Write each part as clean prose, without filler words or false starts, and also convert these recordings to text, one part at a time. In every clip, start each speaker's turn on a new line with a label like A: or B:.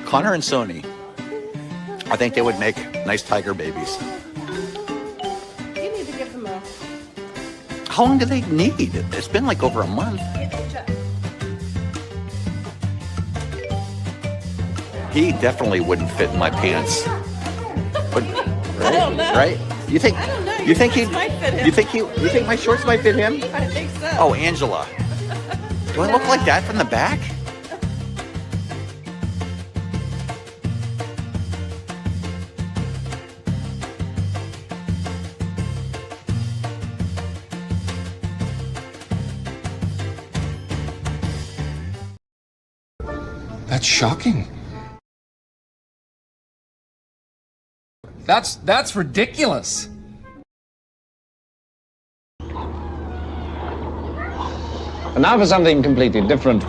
A: Connor and Sony. I think they would make nice tiger babies.
B: You need to give them a...
A: How long do they need? It's been like over a month. He definitely wouldn't fit in my pants. But, right?
B: I don't know.
A: Right? You think?
B: I don't know.
A: You think he?
B: Might fit him.
A: You think my shorts might fit him?
B: I think so.
A: Oh, Angela. Do I look like that from the back?
C: That's shocking. That's ridiculous.
D: And now for something completely different.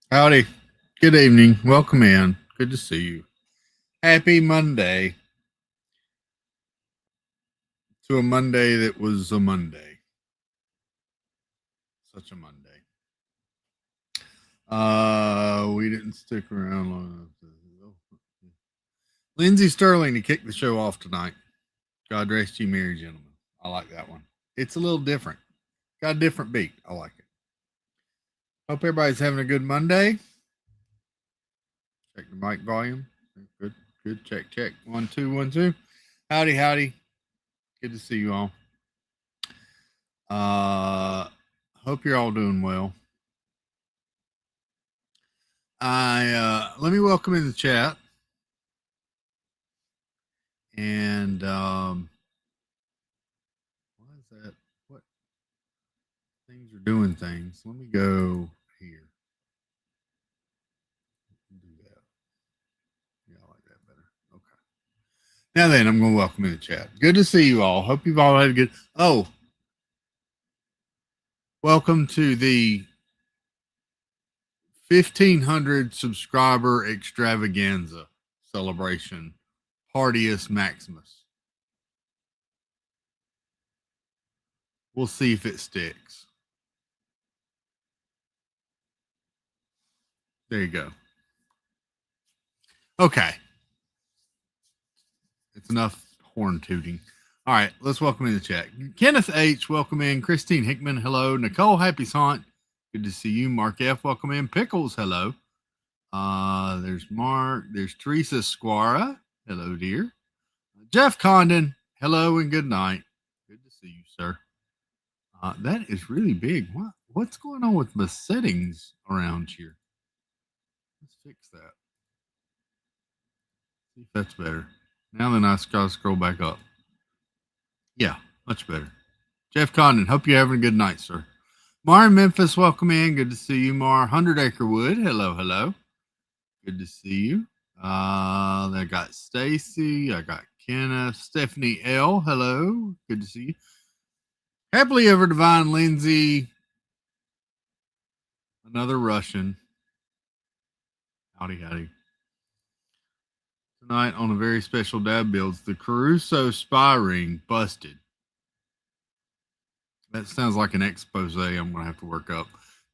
E: Howdy. Good evening. Welcome in. Good to see you. Happy Monday. To a Monday that was a Monday. Such a Monday. We didn't stick around long enough. Lindsey Sterling to kick the show off tonight. God rest you, merry gentlemen. I like that one. It's a little different. Got a different beat. I like it. Hope everybody's having a good Monday. Check the mic volume. Good, good. Check. 1, 2, 1, 2. Howdy. Good to see you all. Hope you're all doing well. Let me welcome in the chat. And why is that? What things are doing things? Let me go here. Do that. Yeah, I like that better. Okay. Now then, I'm going to welcome in the chat. Good to see you all. Hope you've all had a good. Oh, welcome to the 1,500 subscriber extravaganza celebration. Hardius Maximus. We'll see if it sticks. There you go. Okay. It's enough horn tooting. All right, let's welcome in the chat. Kenneth H, welcome in. Christine Hickman, hello. Nicole, happy haunt. Good to see you. Mark F, welcome in. Pickles, hello. There's Mark. There's Teresa Squara. Hello, dear. Jeff Condon, hello and good night. Good to see you, sir. That is really big. What's going on with the settings around here? Let's fix that. See if that's better. Now then, I gotta scroll back up. Yeah, much better. Jeff Condon, hope you're having a good night, sir. Mar in Memphis, welcome in. Good to see you, Mar. 100 Acre Wood, hello, hello. Good to see you. I got Stacy. I got Kenneth. Stephanie L. Hello. Good to see you. Happily Ever Divine Lindsay. Another Russian. Howdy, howdy. Tonight on a very special Dad Builds, the Caruso spy ring busted. That sounds like an expose I'm going to have to work up.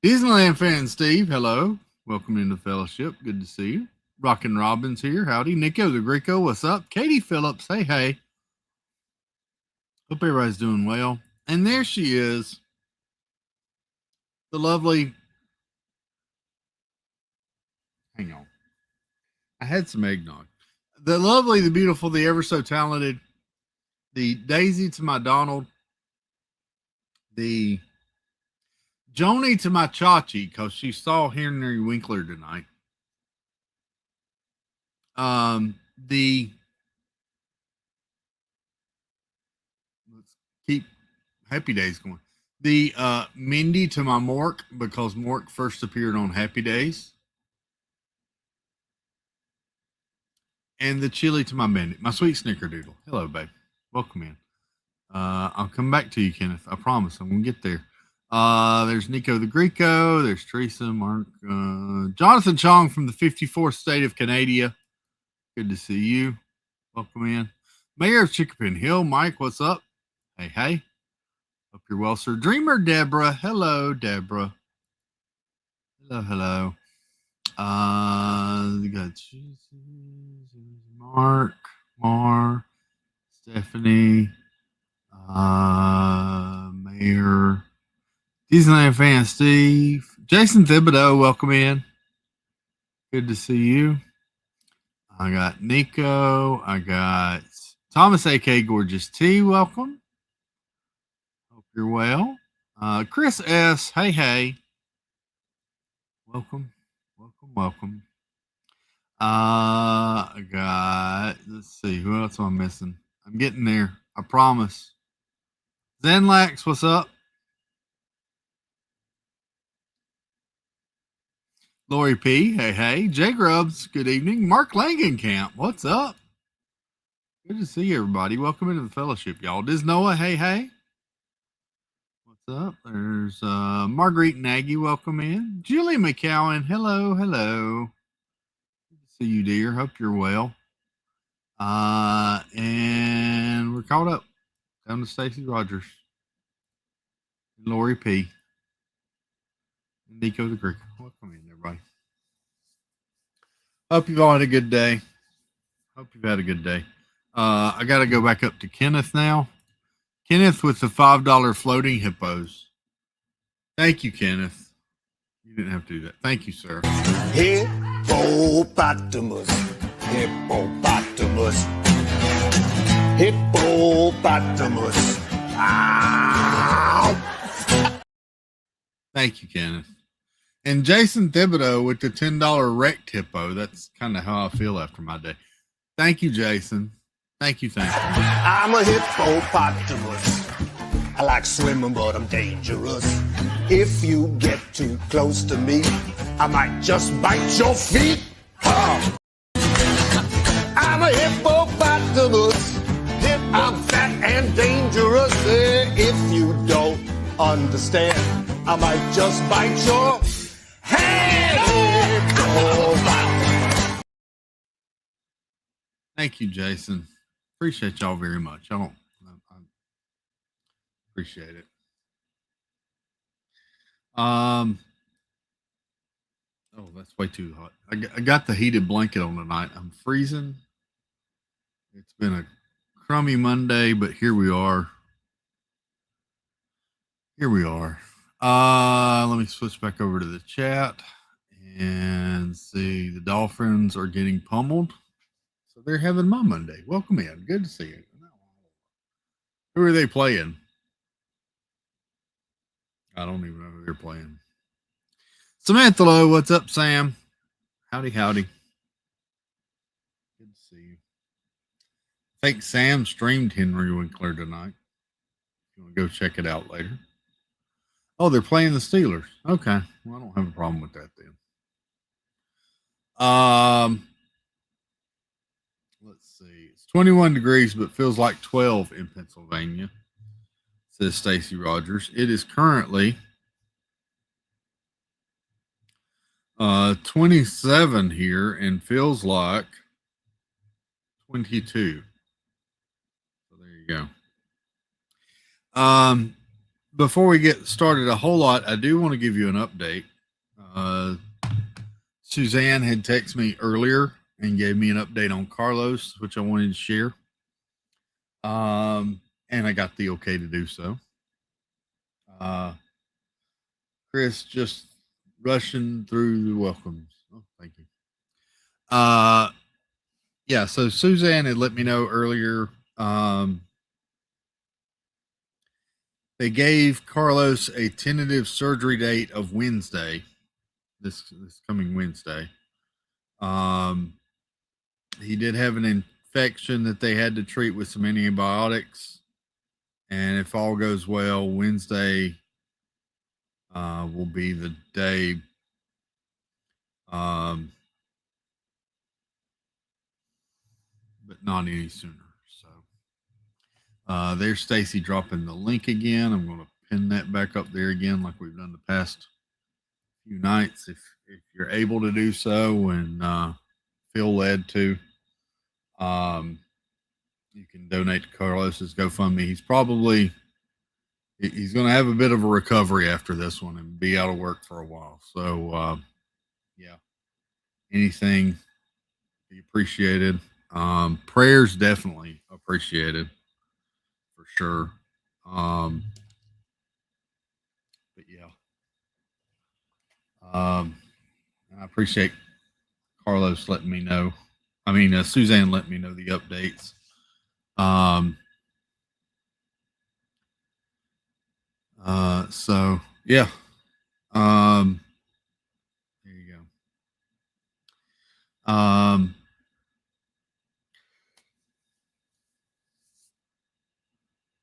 E: Disneyland fan Steve. Hello. Welcome into the fellowship. Good to see you. Rockin' Robbins here. Howdy. Nico the Greco, what's up? Katie Phillips, hey, hey. Hope everybody's doing well. And there she is. The lovely. Hang on. I had some eggnog. The lovely, the beautiful, the ever so talented, the Daisy to my Donald, the Joni to my Chachi, because she saw Henry Winkler tonight. Let's keep Happy Days going. The Mindy to my Mork, because Mork first appeared on Happy Days. And the Chili to my Bandit, my sweet snickerdoodle. Hello, babe. Welcome in. I'll come back to you, Kenneth. I promise. I'm going to get there. There's Nico the Greco. There's Teresa, Mark, Jonathan Chong from the 54th state of Canada. Good to see you. Welcome in. Mayor of Chickapin Hill, Mike, what's up? Hey, hey. Hope you're well, sir. Dreamer Deborah. Hello, Deborah. Hello, hello. We got Mark, Stephanie, Mayor, Disneyland fan Steve, Jason Thibodeau, welcome in. Good to see you. I got Nico. I got Thomas A.K. Gorgeous T. Welcome. Hope you're well. Chris S. Hey, hey. Welcome. Welcome. I got, let's see, who else am I missing? I'm getting there. I promise. Zenlax, what's up? Lori P, hey, hey. Jay Grubbs, good evening. Mark Langenkamp, what's up? Good to see everybody. Welcome into the fellowship, y'all. Diz Noah, hey, hey. What's up? There's Marguerite Nagy, welcome in. Julie McCowan, hello, hello. Good to see you, dear. Hope you're well. And we're caught up. Down to Stacy Rogers. Lori P. And Nico the Greek. Welcome in, everybody. Hope you've all had a good day. Hope you've had a good day. I got to go back up to Kenneth now. Kenneth with the $5 floating hippos. Thank you, Kenneth. You didn't have to do that. Thank you, sir.
F: Hippopotamus. Hippopotamus. Hippopotamus. Ow!
E: Thank you, Kenneth. And Jason Thibodeau with the $10 rec tippo. That's kind of how I feel after my day. Thank you, Jason. Thank you.
F: I'm a hippopotamus. I like swimming, but I'm dangerous. If you get too close to me, I might just bite your feet. Oh. I'm a hippopotamus. I'm fat and dangerous. If you don't understand, I might just bite your hand.
E: Thank you, Jason. Appreciate y'all very much. I appreciate it. Oh, that's way too hot. I got the heated blanket on tonight. I'm freezing. It's been a crummy Monday, but here we are. Let me switch back over to the chat and see. The Dolphins are getting pummeled. So they're having my Monday. Welcome in. Good to see you. Who are they playing? I don't even know who they're playing. Samantha Lowe, what's up, Sam? Howdy. Good to see you. I think Sam streamed Henry Winkler tonight. If you want to go check it out later. Oh, they're playing the Steelers. Okay. Well, I don't have a problem with that then. Let's see. It's 21 degrees, but feels like 12 in Pennsylvania, says Stacy Rogers. It is currently 27 here and feels like 22. So there you go. Before we get started a whole lot, I do want to give you an update. Suzanne had texted me earlier and gave me an update on Carlos, which I wanted to share. And I got the okay to do so. Chris just rushing through the welcomes. Oh, thank you. Yeah, so Suzanne had let me know earlier. They gave Carlos a tentative surgery date of Wednesday, this coming Wednesday. He did have an infection that they had to treat with some antibiotics. And if all goes well, Wednesday will be the day. But not any sooner. So there's Stacy dropping the link again. I'm going to pin that back up there again like we've done the past few nights if you're able to do so and feel led to. You can donate to Carlos's GoFundMe. He's going to have a bit of a recovery after this one and be out of work for a while. So yeah, anything be appreciated. Prayers definitely appreciated for sure. But yeah, I appreciate Carlos letting me know. Suzanne let me know the updates. So yeah. There you go.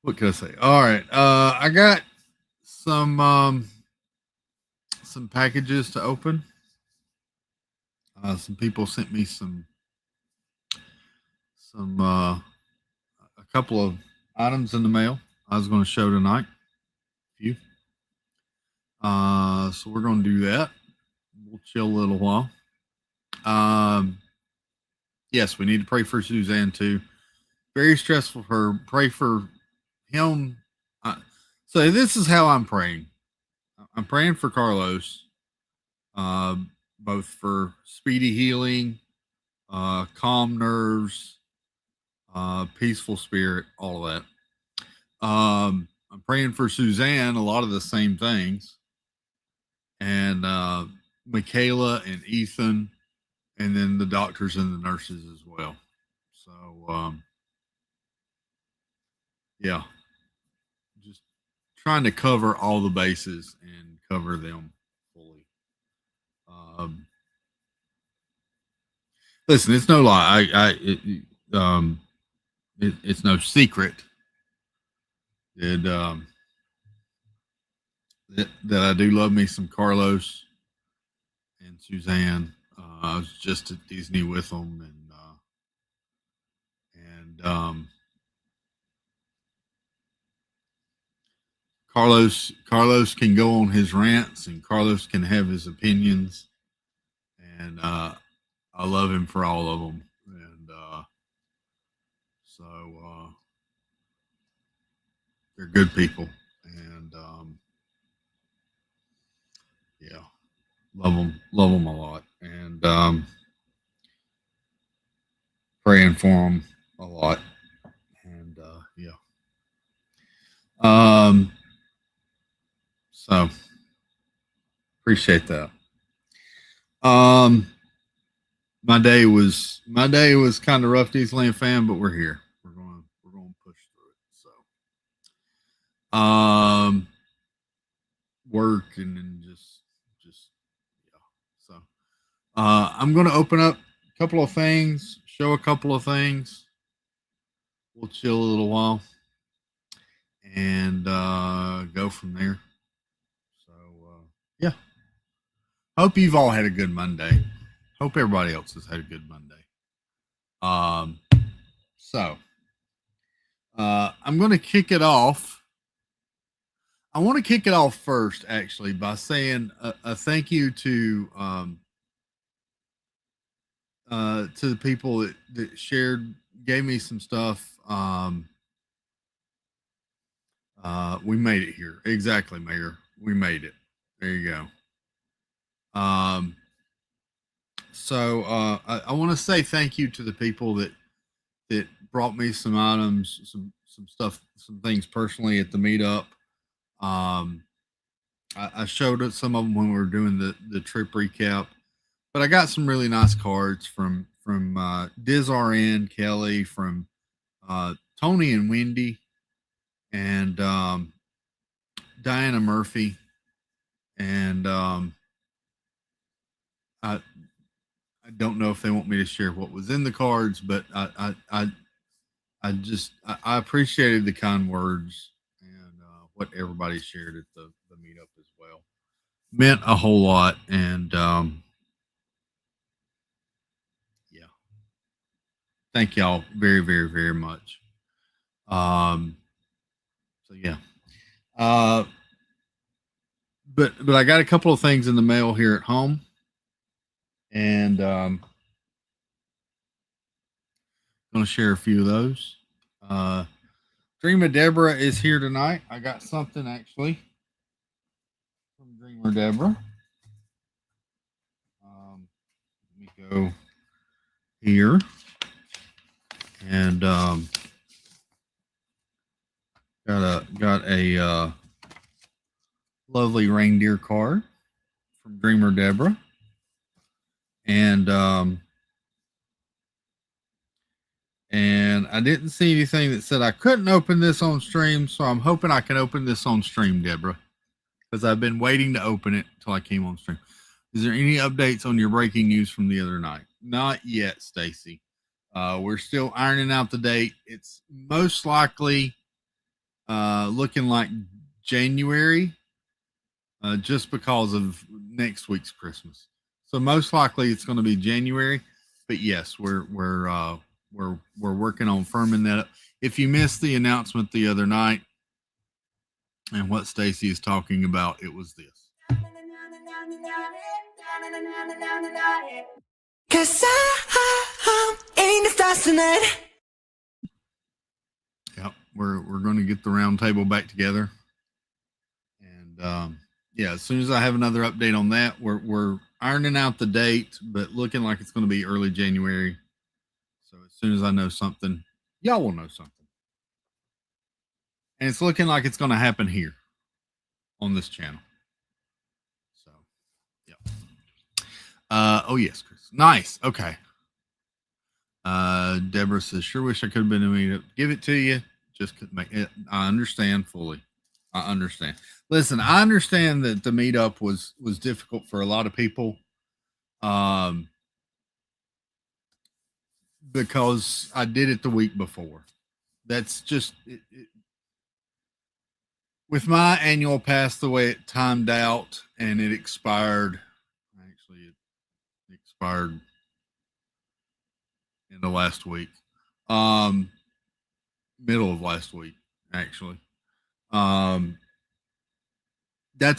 E: What can I say? All right. I got some packages to open. Some people sent me a couple of items in the mail I was going to show tonight. So we're going to do that. We'll chill a little while. Yes, we need to pray for Suzanne too. Very stressful for her. Pray for him. So this is how I'm praying. I'm praying for Carlos, both for speedy healing, calm nerves, peaceful spirit, all of that. I'm praying for Suzanne, a lot of the same things, and Michaela and Ethan, and then the doctors and the nurses as well. So yeah, just trying to cover all the bases and cover them fully. Listen, it's no lie. It's no secret that that I do love me some Carlos and Suzanne. I was just at Disney with them, and Carlos can go on his rants, and Carlos can have his opinions, and I love him for all of them, and so they're good people, and yeah, love them a lot, and praying for them a lot, and yeah. So appreciate that. My day was kind of rough, Disneyland fan, but we're here. We're going to push through it. So, work and then just yeah. So, I'm going to open up a couple of things, show a couple of things. We'll chill a little while and go from there. So, yeah. Hope you've all had a good Monday. Hope everybody else has had a good Monday. So, I'm going to kick it off. I want to kick it off first, actually, by saying a thank you to the people that shared, gave me some stuff. We made it here. Exactly, Mayor. We made it. There you go. So I want to say thank you to the people that brought me some items, some stuff, some things personally at the meetup. I showed it some of them when we were doing the trip recap, but I got some really nice cards from DizRN, Kelly, from Tony and Wendy, and Diana Murphy, and I don't know if they want me to share what was in the cards, but I appreciated the kind words and what everybody shared at the meetup as well. Meant a whole lot, and yeah, thank y'all very, very, very much. So yeah, but I got a couple of things in the mail here at home. And going to share a few of those. Dreamer Deborah is here tonight. I got something actually from Dreamer Deborah. Let me go here, and got a lovely reindeer card from Dreamer Deborah. And I didn't see anything that said I couldn't open this on stream, so I'm hoping I can open this on stream, Deborah, because I've been waiting to open it until I came on stream. Is there any updates on your breaking news from the other night? Not yet, Stacy. We're still ironing out the date. It's most likely looking like January, just because of next week's Christmas. So most likely it's going to be January, but yes, we're working on firming that up. If you missed the announcement the other night and what Stacy is talking about, it was this. 'Cause I'm in the stars tonight. Yep, we're going to get the round table back together, and yeah, as soon as I have another update on that, we're ironing out the date, but looking like it's going to be early January. So as soon as I know something, y'all will know something. And it's looking like it's going to happen here on this channel. So, yeah. Oh, yes, Chris. Nice. Okay. Deborah says, sure wish I could have been to meet up. Give it to you. Just couldn't make it. I understand fully. I understand. Listen, I understand that the meetup was difficult for a lot of people. Because I did it the week before. That's just with my annual pass the way it timed out and it expired. Actually, it expired in the last week, middle of last week, actually. That's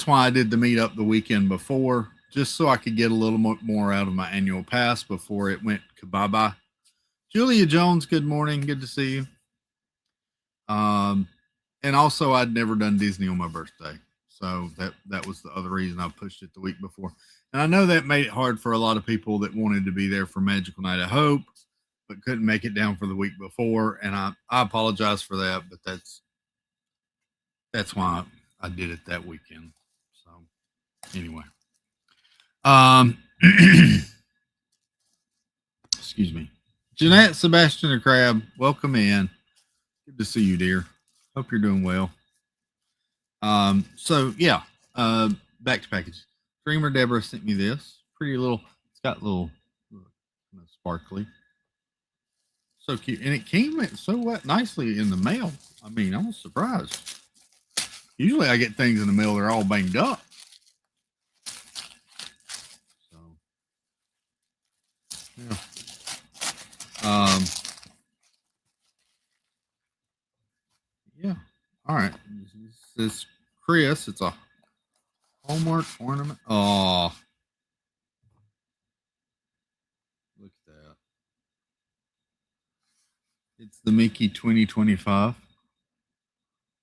E: why I did the meetup the weekend before, just so I could get a little more out of my annual pass before it went bye-bye. Julia Jones, good morning. Good to see you. And also I'd never done Disney on my birthday. So that was the other reason I pushed it the week before. And I know that made it hard for a lot of people that wanted to be there for Magical Night of Hope, but couldn't make it down for the week before. And I apologize for that, but that's why I did it that weekend. So anyway, excuse me. Jeanette Sebastian the Crab, welcome in. Good to see you, dear. Hope you're doing well. So yeah, back to package. Dreamer Deborah sent me this pretty little. It's got little kind of sparkly, so cute, and it came so nicely in the mail. I mean, I was surprised. Usually, I get things in the mail; they're all banged up. So yeah. Yeah. All right. This is Chris. It's a Hallmark ornament. Oh, look at that. It's the Mickey 2025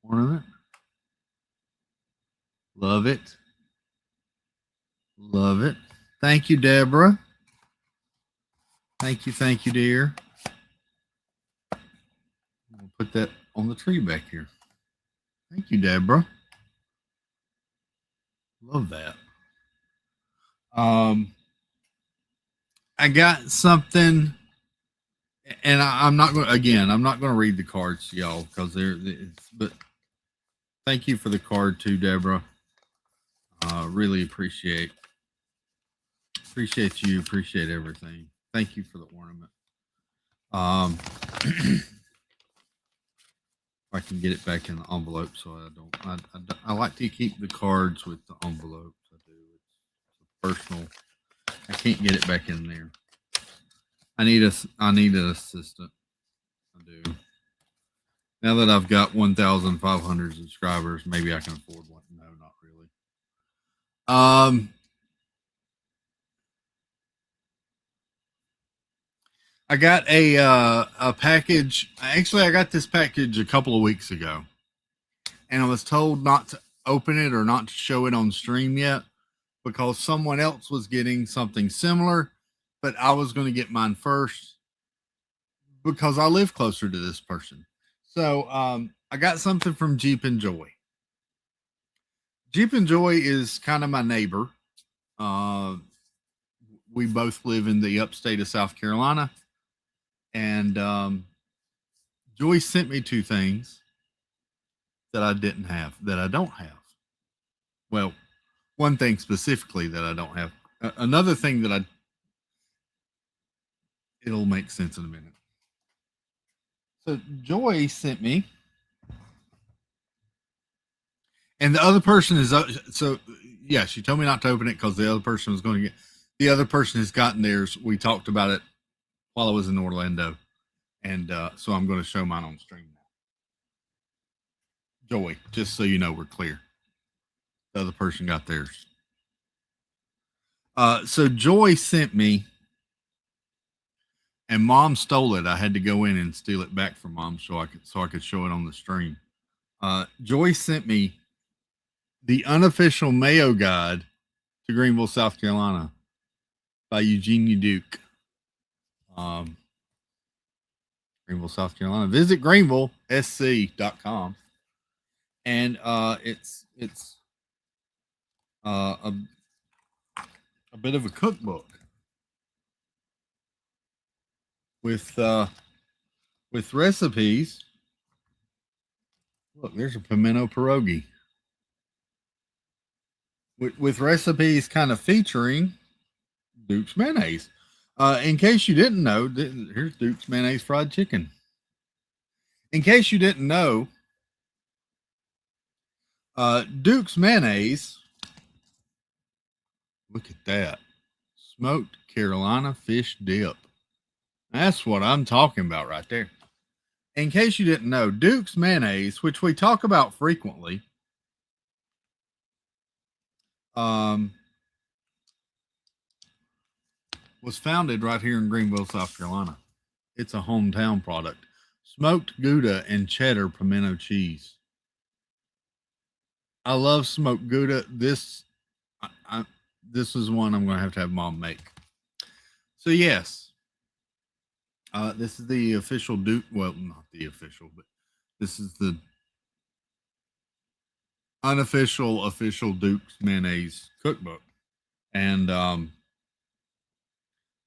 E: ornament. Love it. Love it. Thank you, Deborah. Thank you, dear. We'll put that on the tree back here. Thank you, Deborah. Love that. I got something, and I'm not going. Again, I'm not going to read the cards to y'all because but thank you for the card too, Deborah. Really appreciate you. Appreciate everything. Thank you for the ornament. If I can get it back in the envelope, so I like to keep the cards with the envelopes. I do. It's personal. I can't get it back in there. I need an assistant. I do. Now that I've got 1,500 subscribers, maybe I can afford one. No, not really. I got a package. Actually, I got this package a couple of weeks ago, and I was told not to open it or not to show it on stream yet because someone else was getting something similar, but I was going to get mine first because I live closer to this person. So I got something from Jeep and Joy. Jeep and Joy is kind of my neighbor. We both live in the upstate of South Carolina. And Joy sent me two things that I don't have. Well, one thing specifically that I don't have. Another thing that it'll make sense in a minute. So Joy sent me, and the other person is so yeah. She told me not to open it because the other person was going to get. The other person has gotten theirs. We talked about it while I was in Orlando, and so I'm going to show mine on stream now. Joy, just so you know, we're clear. The other person got theirs. So Joy sent me, and Mom stole it. I had to go in and steal it back from Mom so I could show it on the stream. Joy sent me the unofficial Mayo Guide to Greenville, South Carolina, by Eugenia Duke. Greenville, South Carolina. Visit greenvillesc.com. And it's a bit of a cookbook with recipes. Look, there's a pimento pierogi. with recipes kind of featuring Duke's mayonnaise. In case you didn't know, here's Duke's mayonnaise fried chicken. In case you didn't know, Duke's mayonnaise, look at that, smoked Carolina fish dip. That's what I'm talking about right there. In case you didn't know, Duke's mayonnaise, which we talk about frequently, was founded right here in Greenville, South Carolina. It's a hometown product. Smoked Gouda and cheddar pimento cheese. I love smoked Gouda. This is one I'm going to have Mom make. So yes, this is the official Duke. Well, not the official, but this is the unofficial, official Duke's mayonnaise cookbook. And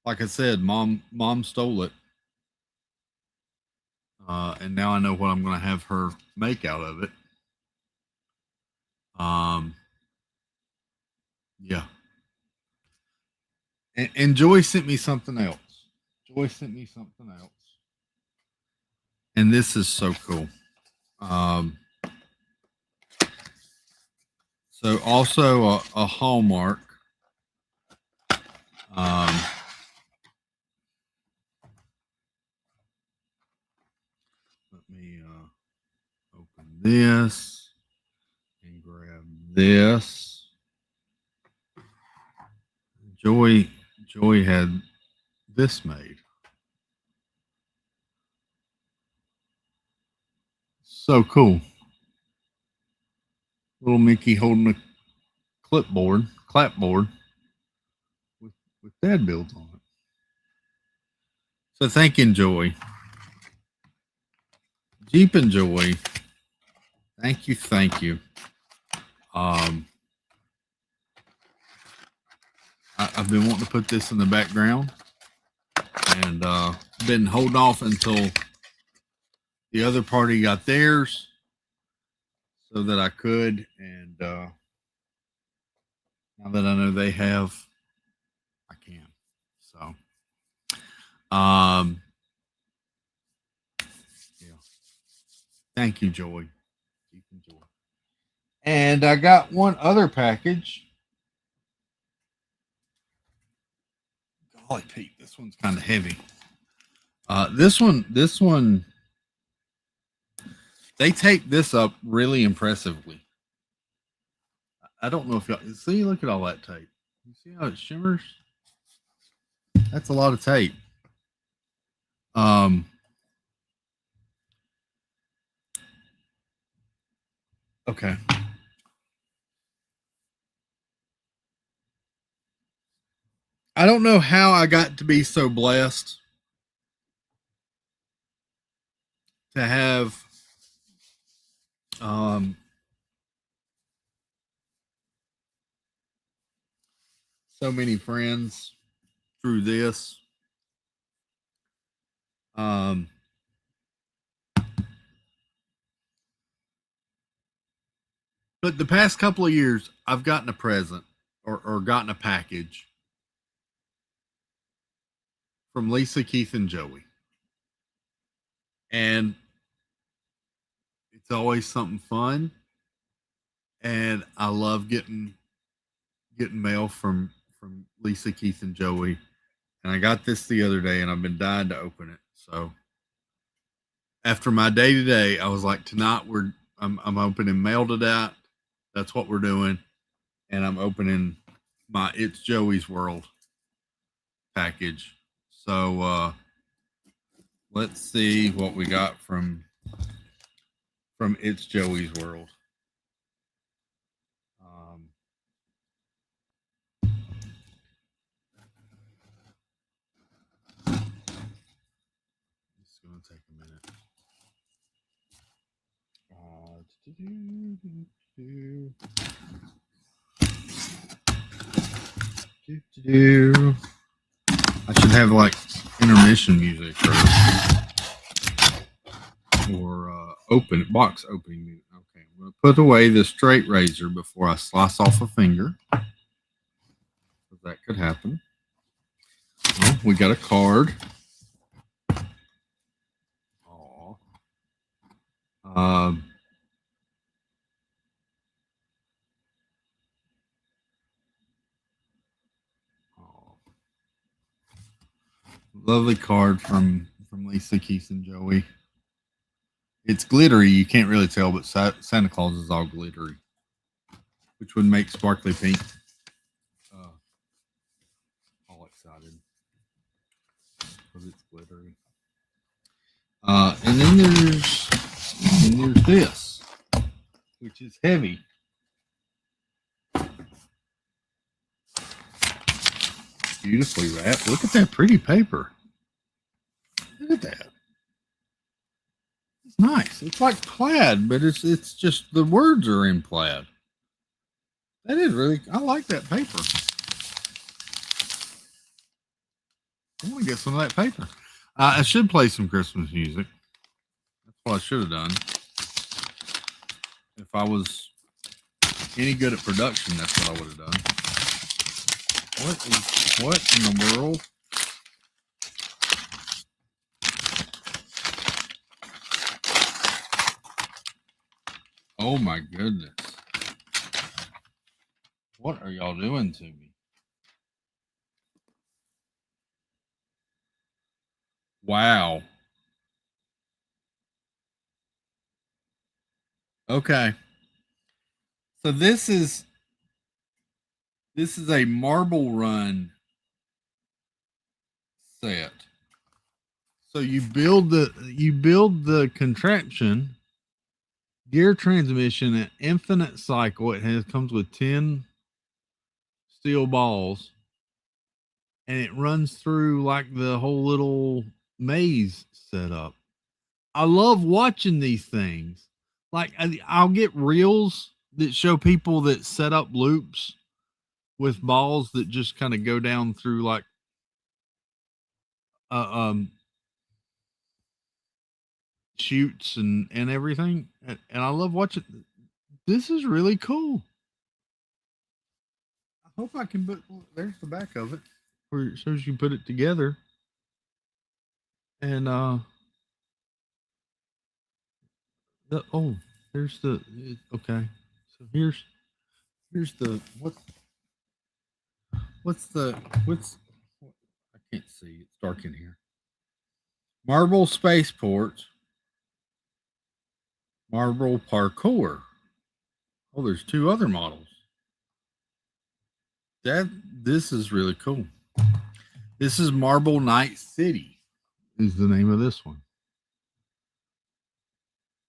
E: like I said, Mom stole it. And now I know what I'm going to have her make out of it. Yeah. And Joy sent me something else. And this is so cool. So also a Hallmark. Let me open this and grab this. Joy had this made. So cool. Little Mickey holding a clapboard with dad builds on it. So thank you, Joy. Jeep and Joy. Thank you. I've been wanting to put this in the background and been holding off until the other party got theirs so that I could. And now that I know they have, I can. So, yeah. Thank you, Joy. Deep and Joy. And I got one other package. Golly, Pete, this one's kind of heavy. This one, they tape this up really impressively. I don't know if y'all see, look at all that tape. You see how it shimmers? That's a lot of tape. Okay. I don't know how I got to be so blessed to have so many friends through this. But the past couple of years, I've gotten a present or gotten a package from Lisa, Keith, and Joey. And it's always something fun. And I love getting mail from Lisa, Keith, and Joey. And I got this the other day and I've been dying to open it. So after my day today, I was like, tonight I'm opening mail to that. That's what we're doing. And I'm opening my It's Joey's World package. So let's see what we got from It's Joey's World. It's going to take a minute. I should have like intermission music or box opening music. Okay, I'm going to put away the straight razor before I slice off a finger. That could happen. Well, we got a card. Aw. Lovely card from Lisa, Keith, and Joey. It's glittery. You can't really tell, but Santa Claus is all glittery, which would make Sparkly Pink all excited because it's glittery. And then there's this, which is heavy. Beautifully wrapped. Look at that pretty paper. Look at that. It's nice. It's like plaid, but it's just the words are in plaid. That is really, I like that paper. I want to get some of that paper. I should play some Christmas music. That's what I should have done. If I was any good at production, that's what I would have done. What in the world? Oh my goodness. What are y'all doing to me? Wow. Okay. So this is a Marble Run set. So you build the contraption, gear transmission, an infinite cycle. It comes with 10 steel balls, and it runs through like the whole little maze setup. I love watching these things. Like I'll get reels that show people that set up loops with balls that just kind of go down through like chutes and everything, and I love watching. This is really cool. I hope I can put, there's the back of it where it shows you put it together, and there's the okay. So here's the I can't see. It's dark in here. Marble Spaceport. Marble Parkour. Oh, there's 2 other models. This is really cool. This is Marble Night City is the name of this one.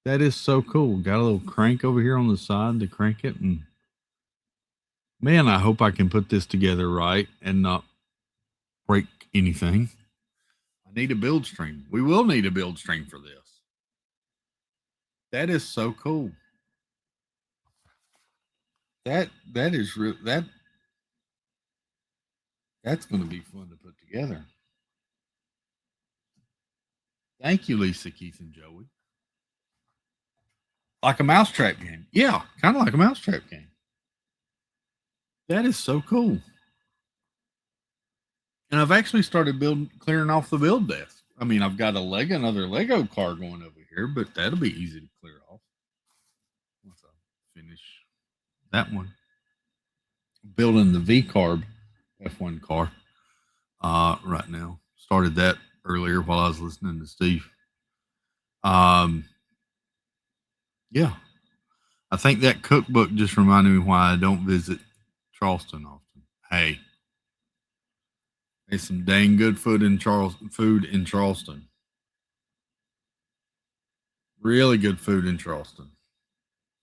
E: That is so cool. Got a little crank over here on the side to crank it, and man, I hope I can put this together right and not break anything. I need a build stream. We will need a build stream for this. That is so cool. That is real. That's going to be fun to put together. Thank you, Lisa, Keith, and Joey. Like a mousetrap game. Yeah, kind of like a mousetrap game. That is so cool. And I've actually started clearing off the build desk. I mean, I've got another Lego car going over here, but that'll be easy to clear off once I finish that one. Building the V-Carb F1 car right now. Started that earlier while I was listening to Steve. Yeah. I think that cookbook just reminded me why I don't visit Charleston often. Hey, there's some dang good food in Charleston. Really good food in Charleston.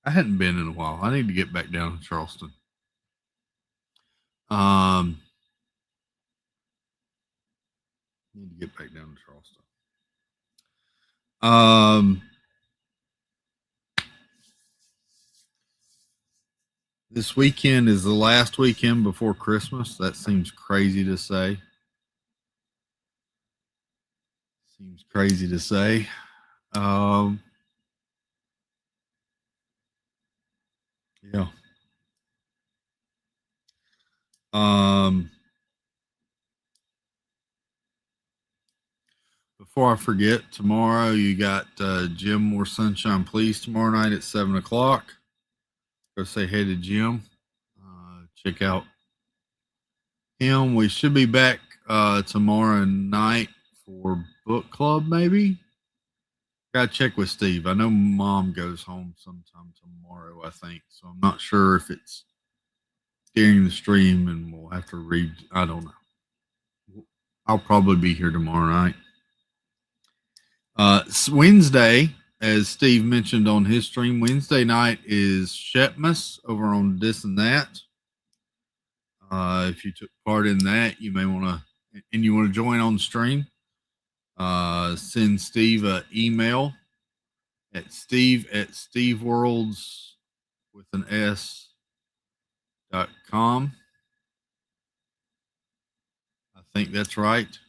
E: I hadn't been in a while. I need to get back down to Charleston. Need to get back down to Charleston. This weekend is the last weekend before Christmas. That seems crazy to say. Yeah. Um, Before I forget, tomorrow you got Jim More Sunshine Please tomorrow night at 7:00. Go say hey to Jim. Check out him. We should be back tomorrow night for book club, maybe. Gotta check with Steve. I know Mom goes home sometime tomorrow, I think. So I'm not sure if it's during the stream and we'll have to read. I don't know. I'll probably be here tomorrow night. Wednesday, as Steve mentioned on his stream, Wednesday night is Shepmas over on This and That. If you took part in that, you may want to, and you want to join on the stream, send Steve an email at steve@steveworlds with an s.com. I think that's right.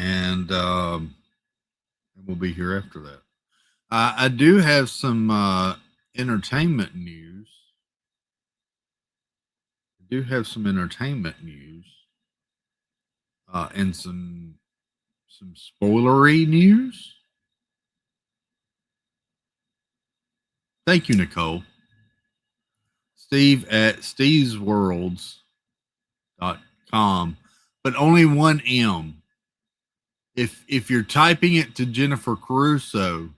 E: And we'll be here after that. I do have some entertainment news. And some spoilery news. Thank you, Nicole. Steve at stevesworlds.com, but only one M. If you're typing it to Jennifer Caruso,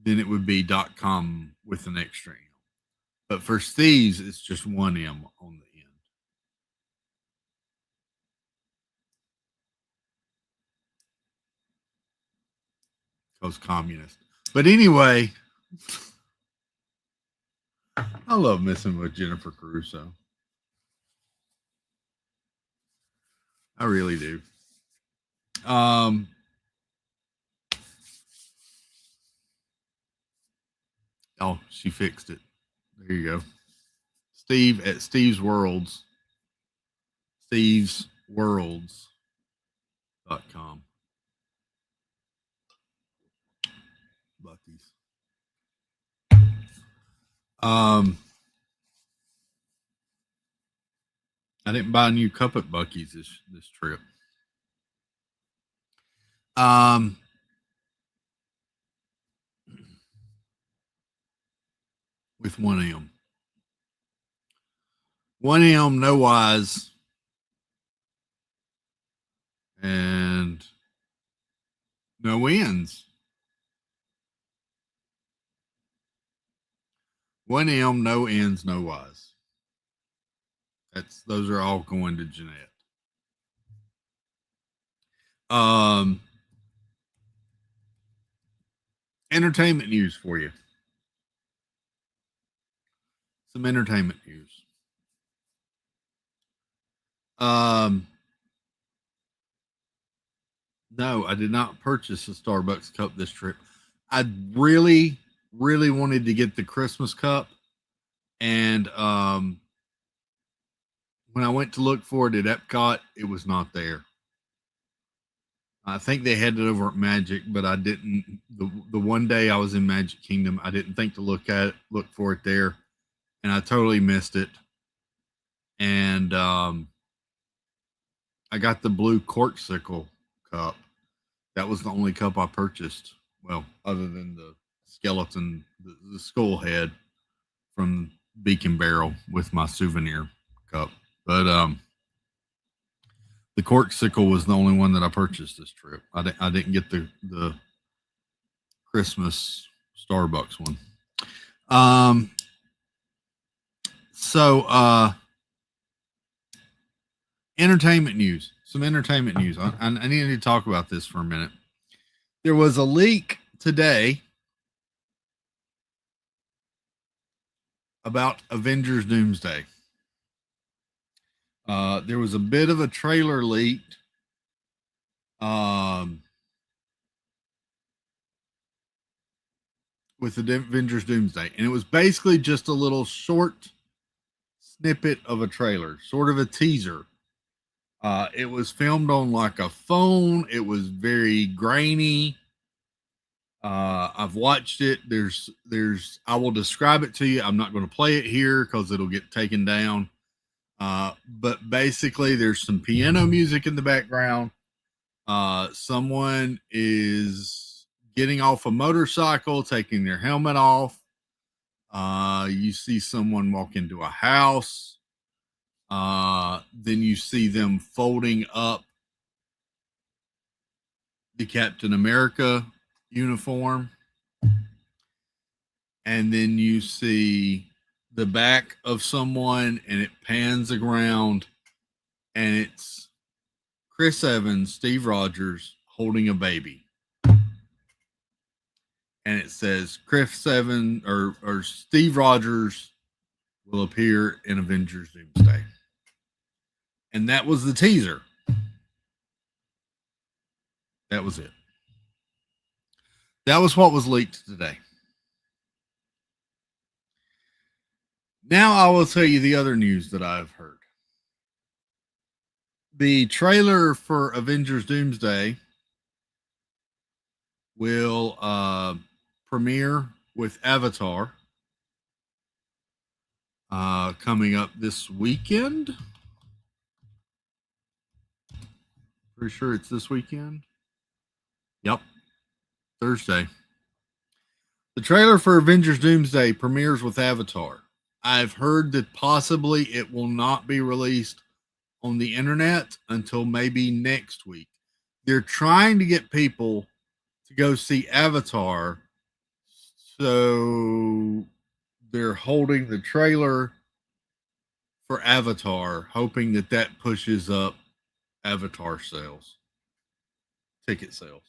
E: then it would be .com with an extra M. But for Steve's, it's just one M on the end. Because communist. But anyway, I love messing with Jennifer Caruso. I really do. Oh, she fixed it. There you go. Steve at Steve's Worlds. StevesWorlds.com. Bucky's. I didn't buy a new cup at Bucky's this trip. With 1M. 1M, no wise. And no ends. 1M, no ends, no wise. Those are all going to Jeanette. Entertainment news for you. Some entertainment news. No, I did not purchase a Starbucks cup this trip. I really wanted to get the Christmas cup, and when I went to look for it at Epcot, it was not there. I think they had it over at Magic, but I didn't. The one day I was in Magic Kingdom, I didn't think to look for it there, and I totally missed it. And I got the blue Corksicle cup. That was the only cup I purchased. Well, other than the skeleton, the skull head from Beacon Barrel with my souvenir cup. But the Corksicle was the only one that I purchased this trip. I didn't get the Christmas Starbucks one. So entertainment news. Some entertainment news. I need to talk about this for a minute. There was a leak today about Avengers Doomsday. There was a bit of a trailer leaked. With the Avengers Doomsday. And it was basically just a little short snippet of a trailer, sort of a teaser. It was filmed on like a phone. It was very grainy. I've watched it. I will describe it to you. I'm not going to play it here because it'll get taken down. But basically, there's some piano music in the background. Someone is getting off a motorcycle, taking their helmet off. You see someone walk into a house. Then you see them folding up the Captain America uniform. And then you see the back of someone and it pans around and it's Chris Evans, Steve Rogers holding a baby. And it says Chris Evans or Steve Rogers will appear in Avengers Doomsday. And that was the teaser. That was it. That was what was leaked today. Now I will tell you the other news that I've heard. The trailer for Avengers Doomsday will premiere with Avatar coming up this weekend. Pretty sure it's this weekend. Yep. Thursday. The trailer for Avengers Doomsday premieres with Avatar. I've heard that possibly it will not be released on the internet until maybe next week. They're trying to get people to go see Avatar, so they're holding the trailer for Avatar, hoping that that pushes up Avatar sales, ticket sales.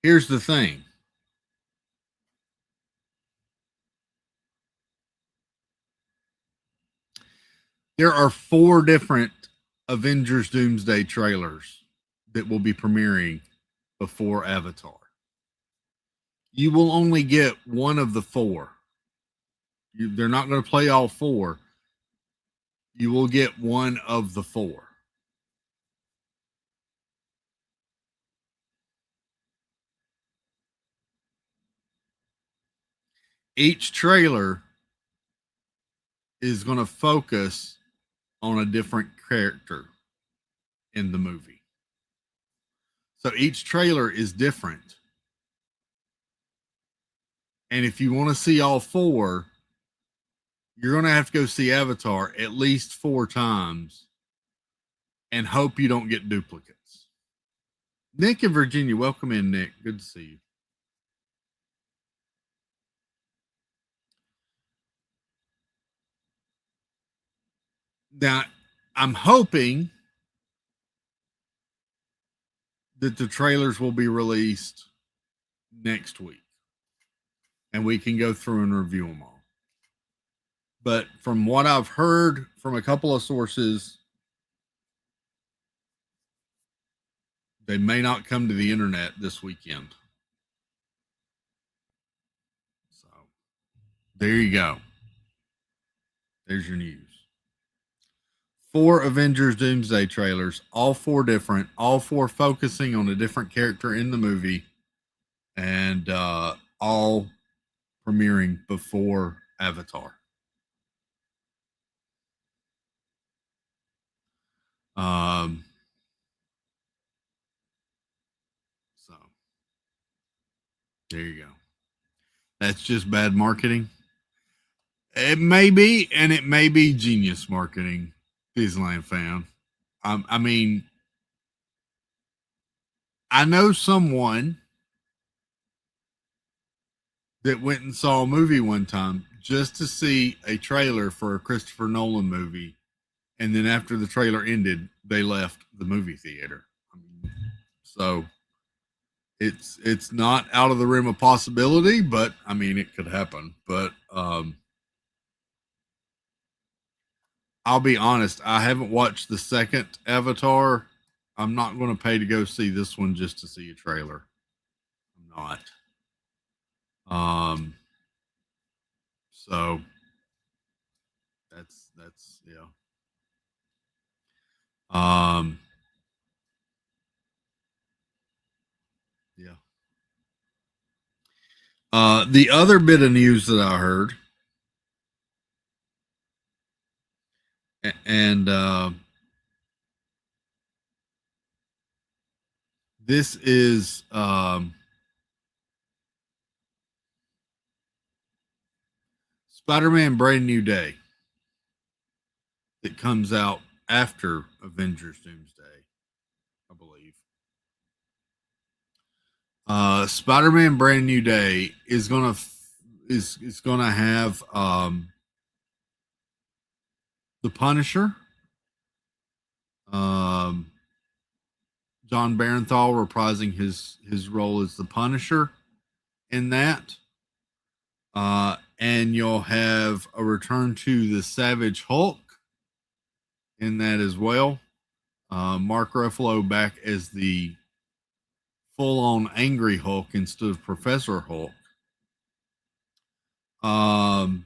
E: Here's the thing. There are 4 different Avengers Doomsday trailers that will be premiering before Avatar. You will only get one of the 4. They're not going to play all 4. You will get one of the 4. Each trailer is going to focus on a different character in the movie. So each trailer is different. And if you want to see all 4, you're going to have to go see Avatar at least 4 times and hope you don't get duplicates. Nick in Virginia, welcome in, Nick. Good to see you. Now, I'm hoping that the trailers will be released next week and we can go through and review them all. But from what I've heard from a couple of sources, they may not come to the internet this weekend. So there you go. There's your news. 4 Avengers Doomsday trailers, all 4 different, all 4 focusing on a different character in the movie, and all premiering before Avatar. So there you go. That's just bad marketing. It may be, and it may be genius marketing. Disneyland fan. I mean, I know someone that went and saw a movie one time just to see a trailer for a Christopher Nolan movie, and then after the trailer ended, they left the movie theater. So it's not out of the realm of possibility, but I mean, it could happen. But I'll be honest, I haven't watched the second Avatar. I'm not going to pay to go see this one just to see a trailer. I'm not. So That's yeah. Um. Yeah. The other bit of news that I heard, and this is Spider-Man: Brand New Day that comes out after Avengers: Doomsday, I believe. Spider-Man: Brand New Day is gonna have the Punisher, John Barenthal reprising his role as the Punisher in that, and you'll have a return to the Savage Hulk in that as well. Mark Ruffalo back as the full-on angry Hulk instead of Professor Hulk. And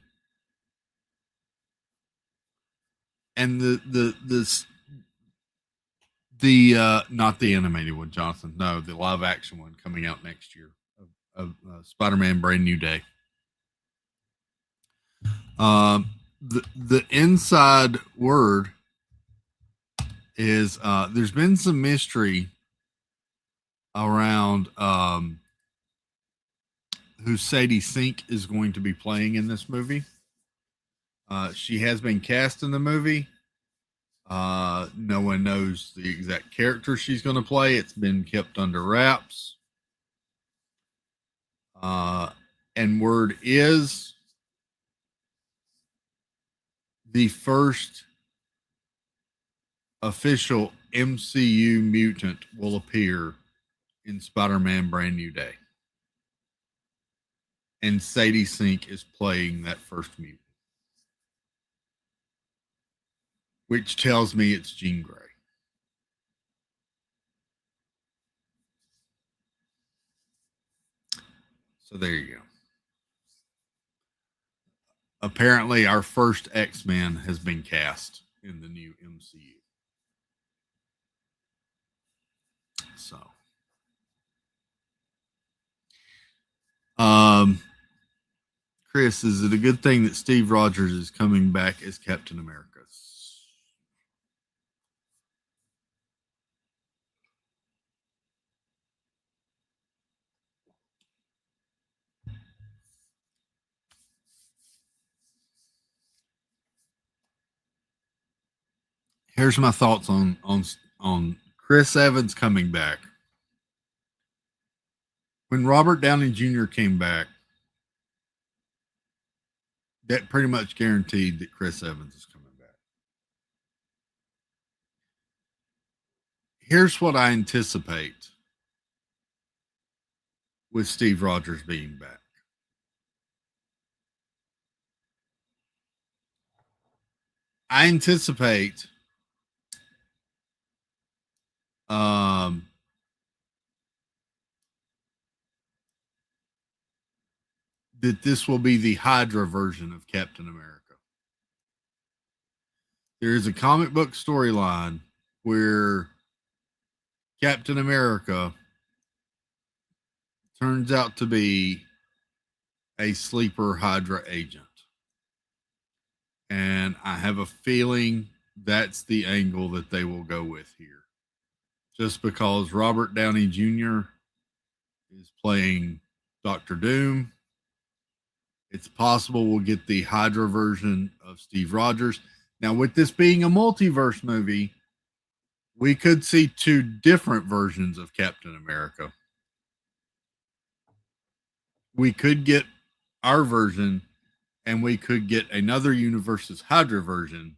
E: the not the animated one, Jonathan. No, the live action one coming out next year of Spider-Man: Brand New Day. The inside word is there's been some mystery around who Sadie Sink is going to be playing in this movie. She has been cast in the movie. No one knows the exact character she's going to play. It's been kept under wraps. And word is the first official MCU mutant will appear in Spider-Man: Brand New Day. And Sadie Sink is playing that first mutant, which tells me it's Jean Grey. So there you go. Apparently, our first X-Men has been cast in the new MCU. So, Chris, is it a good thing that Steve Rogers is coming back as Captain America? Here's my thoughts on Chris Evans coming back. When Robert Downey Jr. came back, that pretty much guaranteed that Chris Evans is coming back. Here's what I anticipate with Steve Rogers being back. I anticipate that this will be the Hydra version of Captain America. There is a comic book storyline where Captain America turns out to be a sleeper Hydra agent. And I have a feeling that's the angle that they will go with here. Just because Robert Downey Jr. is playing Doctor Doom, it's possible we'll get the Hydra version of Steve Rogers. Now, with this being a multiverse movie, we could see two different versions of Captain America. We could get our version, and we could get another universe's Hydra version.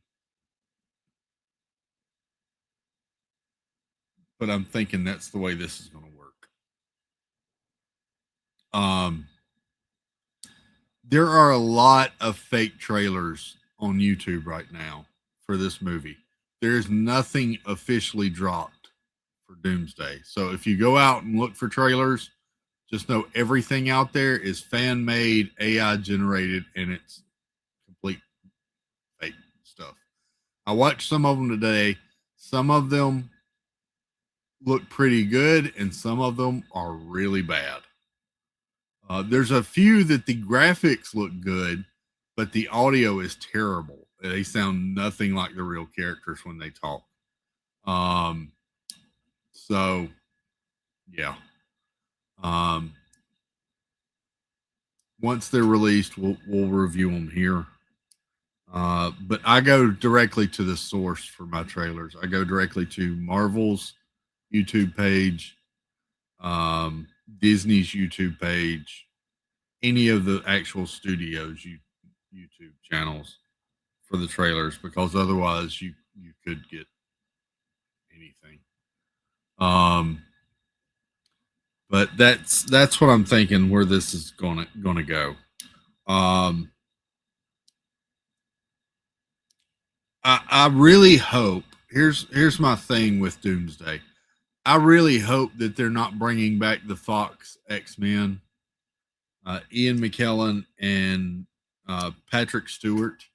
E: But I'm thinking that's the way this is going to work. There are a lot of fake trailers on YouTube right now for this movie. There's nothing officially dropped for Doomsday. So if you go out and look for trailers, just know everything out there is fan-made, AI generated, and it's complete fake stuff. I watched some of them today. Some of them look pretty good, and some of them are really bad. There's a few that the graphics look good, but the audio is terrible. They sound nothing like the real characters when they talk. So yeah. Once they're released, we'll review them here. But I go directly to the source for my trailers. I go directly to Marvel's YouTube page, Disney's YouTube page, any of the actual studios' YouTube channels for the trailers, because otherwise you could get anything. But that's what I'm thinking where this is gonna go. I really hope, here's my thing with Doomsday. I really hope that they're not bringing back the Fox X-Men, Ian McKellen and Patrick Stewart,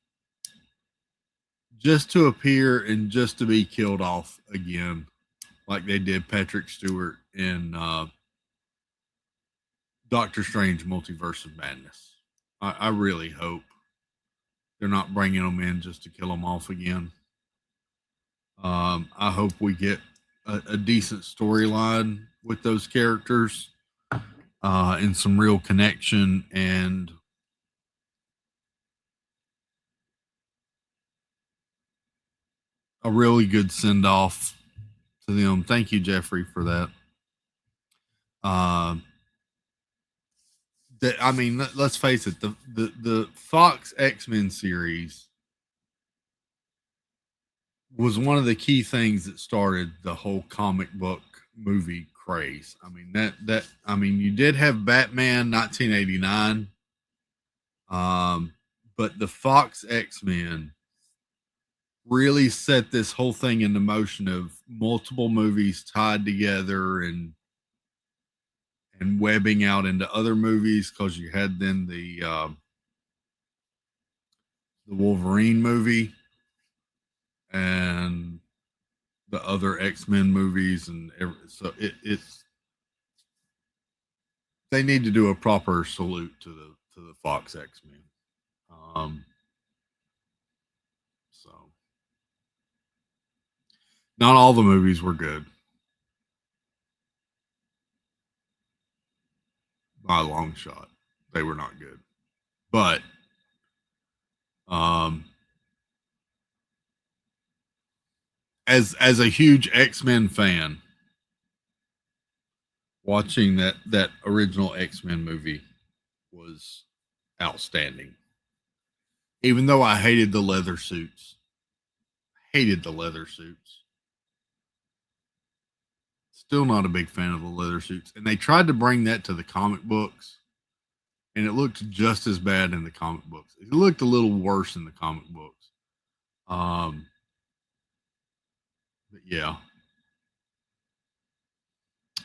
E: just to appear and just to be killed off again, like they did Patrick Stewart in Doctor Strange Multiverse of Madness. I really hope they're not bringing them in just to kill them off again. I hope we get a decent storyline with those characters, and some real connection, and a really good send off to them. Thank you, Jeffrey, for that. I mean, let's face it, the Fox X-Men series was one of the key things that started the whole comic book movie craze. I mean, you did have Batman 1989, but the Fox X-Men really set this whole thing into motion of multiple movies tied together and webbing out into other movies, because you had then the Wolverine movie and the other X-Men movies, and so it's they need to do a proper salute to the Fox X-Men. So not all the movies were good. By a long shot, they were not good. But as a huge X-Men fan, watching that original X-Men movie was outstanding. Even though I hated the leather suits. Still not a big fan of the leather suits. And they tried to bring that to the comic books, and it looked just as bad in the comic books. It looked a little worse in the comic books. But yeah.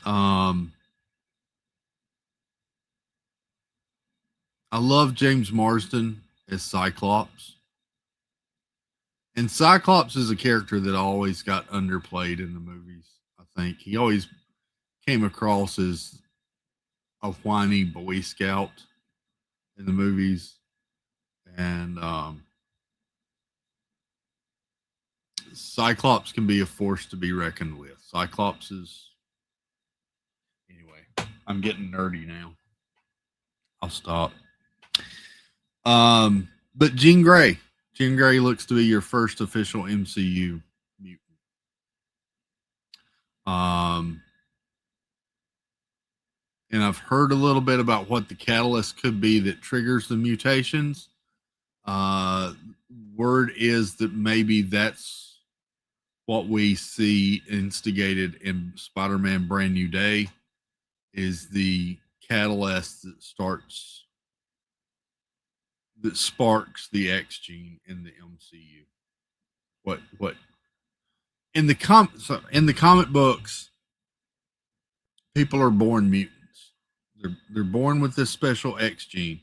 E: I love James Marsden as Cyclops. And Cyclops is a character that always got underplayed in the movies. I think he always came across as a whiny Boy Scout in the movies, and Cyclops can be a force to be reckoned with. Cyclops is, anyway, I'm getting nerdy now. I'll stop. But Jean Grey looks to be your first official MCU mutant. And I've heard a little bit about what the catalyst could be that triggers the mutations. Word is that maybe that's what we see instigated in Spider-Man Brand New Day, is the catalyst that sparks the X gene in the MCU. What in the comic books, people are born mutants. They're born with this special X gene,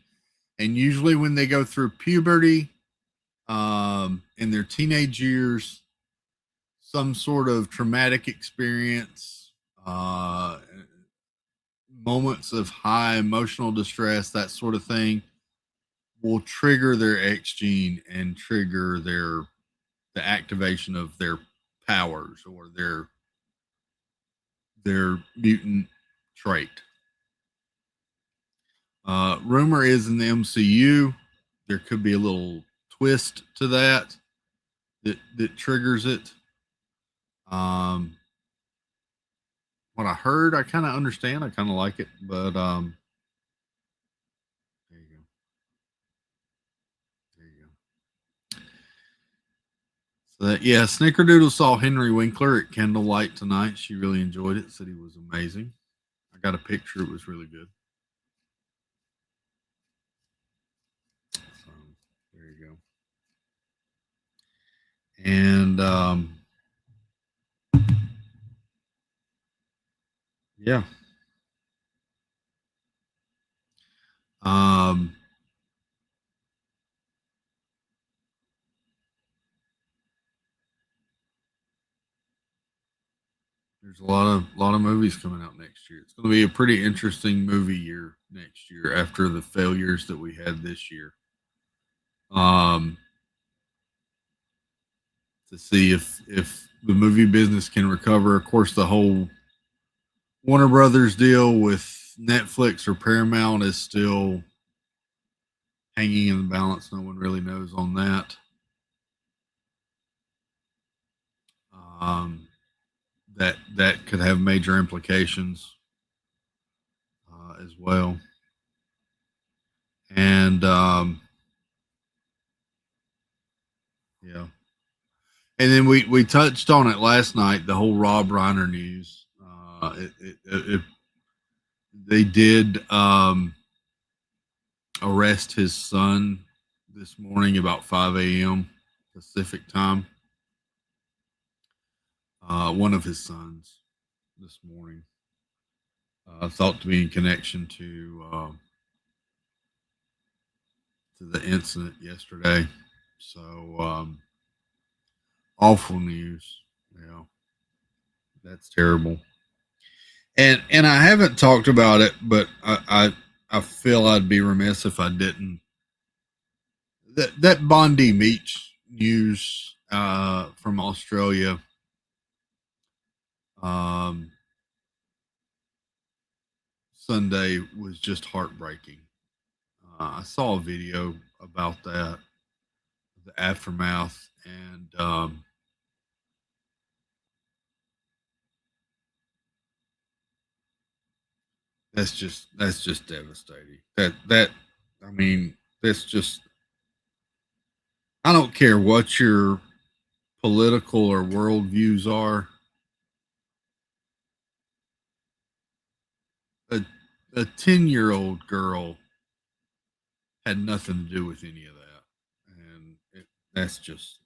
E: and usually when they go through puberty, in their teenage years, some sort of traumatic experience, moments of high emotional distress, that sort of thing, will trigger their X gene and trigger the activation of their powers or their mutant trait. Rumor is in the MCU there could be a little twist to that triggers it. What I heard, I kind of understand. I kind of like it, but there you go. There you go. So that, yeah, Snickerdoodle saw Henry Winkler at Candlelight tonight. She really enjoyed it. Said he was amazing. I got a picture. It was really good. So there you go. And yeah. There's a lot of movies coming out next year. It's going to be a pretty interesting movie year next year after the failures that we had this year. To see if the movie business can recover. Of course, the whole Warner Brothers deal with Netflix or Paramount is still hanging in the balance. No one really knows on that. That could have major implications as well. And yeah. And then we touched on it last night, the whole Rob Reiner news. They did arrest his son this morning about 5 a.m. Pacific time. One of his sons this morning, thought to be in connection to the incident yesterday. So awful news. Yeah, that's terrible. And I haven't talked about it, but I feel I'd be remiss if I didn't. That Bondi Beach news from Australia. Sunday was just heartbreaking. I saw a video about that, the aftermath, and that's just devastating. I mean, that's just, I don't care what your political or world views are. A 10-year-old girl had nothing to do with any of that. And that's just,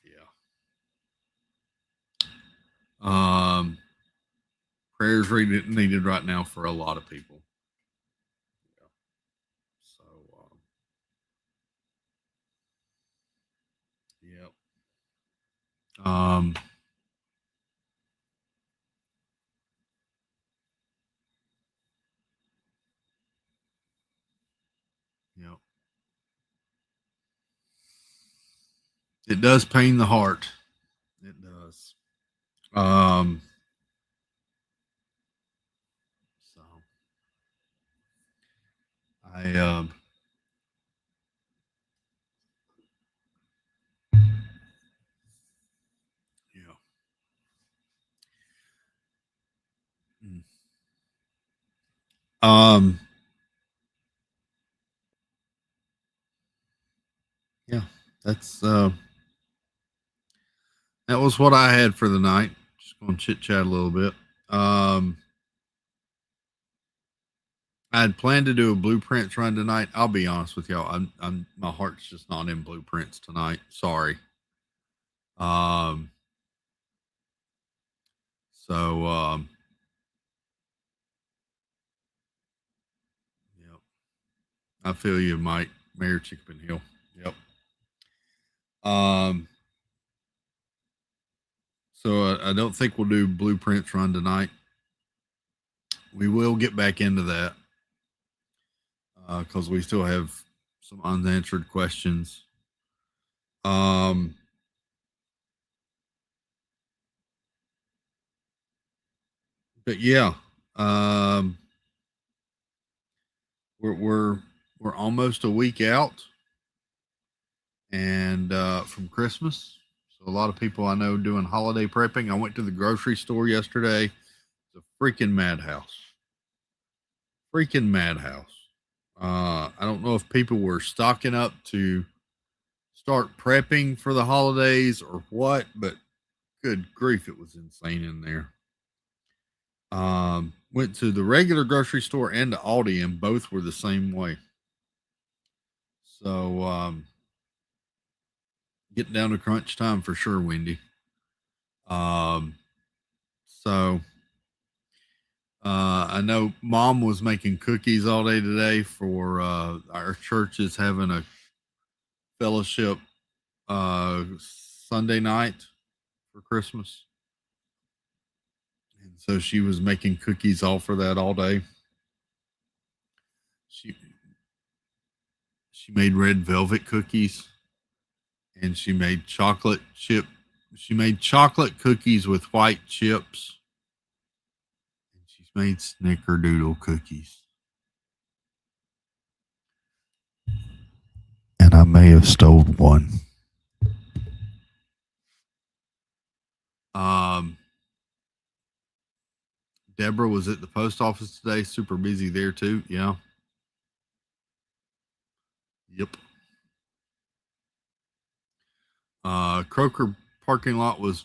E: yeah. Prayers needed right now for a lot of people. Yeah. So, yep. Yep. It does pain the heart. It does. So I yeah. Yeah, that's that was what I had for the night. Just going to chit chat a little bit. I had planned to do a blueprints run tonight. I'll be honest with y'all. I'm my heart's just not in blueprints tonight. Sorry. So I feel you, Mike. Mayor Chicken Hill. Yep. So I don't think we'll do Blueprints run tonight. We will get back into that because we still have some unanswered questions. But yeah, we're almost a week out, and from Christmas. So a lot of people I know doing holiday prepping. I went to the grocery store yesterday. It's a freaking madhouse. Freaking madhouse. I don't know if people were stocking up to start prepping for the holidays or what, but good grief, it was insane in there. Went to the regular grocery store and the Aldi, and both were the same way. So, getting down to crunch time for sure, Wendy. I know Mom was making cookies all day today for our church is having a fellowship Sunday night for Christmas. And so she was making cookies all for that all day. She made red velvet cookies, and she made chocolate cookies with white chips. And she's made snickerdoodle cookies. And I may have stole one. Deborah was at the post office today, super busy there too. Yeah. Yep. Croker parking lot was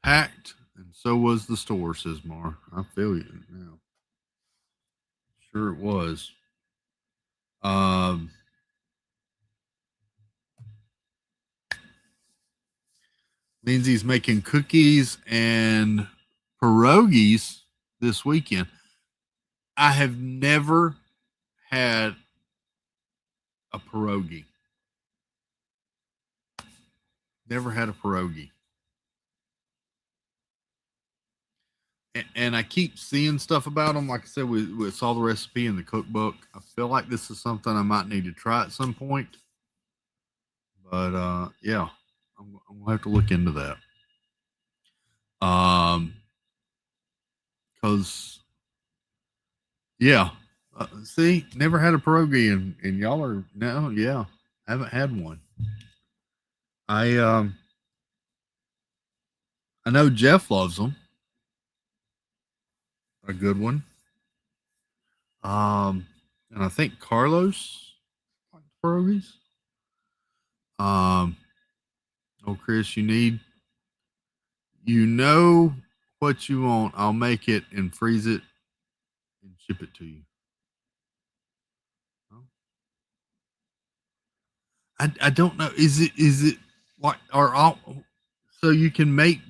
E: packed, and so was the store, says Mar. I feel you now. Sure it was. Lindsay's making cookies and pierogies this weekend. I have never had a pierogi. Never had a pierogi. And I keep seeing stuff about them. Like I said, we saw the recipe in the cookbook. I feel like this is something I might need to try at some point. But yeah, I'm gonna have to look into that. Because yeah, see, never had a pierogi, and y'all are no, yeah, haven't had one. I know Jeff loves them. A good one. And I think Carlos likes pierogies. Oh, Chris, you know what you want. I'll make it and freeze it and ship it to you. I don't know. Is it like so you can make